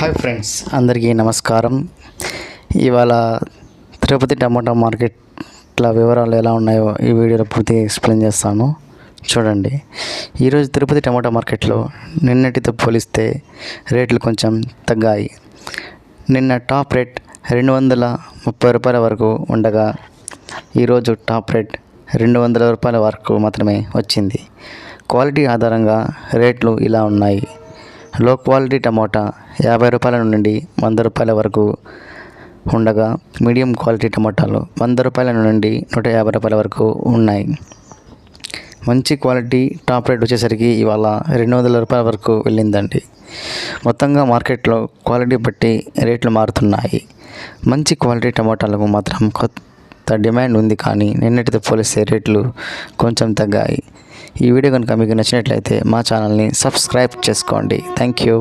Hi friends, అందరికీ నమస్కారం. ఇవాళ తిరుపతి టమాటా మార్కెట్ల వివరాలు ఎలా ఉన్నాయో ఈ వీడియోలో పూర్తిగా ఎక్స్ప్లెయిన్ చేస్తాను. చూడండి. ఈరోజు తిరుపతి టమాటా మార్కెట్లో నిన్నటితో పోలిస్తే రేట్లు కొంచెం తగ్గాయి. నిన్న టాప్ రేట్ 230 రూపాయల వరకు ఉండగా ఈరోజు టాప్ రేట్ 200 రూపాయల వరకు మాత్రమే వచ్చింది. క్వాలిటీ ఆధారంగా రేట్లు ఇలా ఉన్నాయి. లో క్వాలిటీ టమోటా 50 రూపాయల నుండి 100 రూపాయల వరకు ఉండగా మీడియం క్వాలిటీ టమాటాలు 100 రూపాయల నుండి 150 రూపాయల వరకు ఉన్నాయి. మంచి క్వాలిటీ టాప్ రేట్ వచ్చేసరికి ఇవాళ 200 రూపాయల వరకు వెళ్ళిందండి. మొత్తంగా మార్కెట్లో క్వాలిటీ బట్టి రేట్లు మారుతున్నాయి. మంచి క్వాలిటీ టమాటాలకు మాత్రం కొత్త డిమాండ్ ఉంది, కానీ నిన్నటితో పోలిస్తే రేట్లు కొంచెం తగ్గాయి. ఈ వీడియో కనుక మీకు నచ్చినట్లయితే మా ఛానల్ని సబ్స్క్రైబ్ చేసుకోండి. Thank you.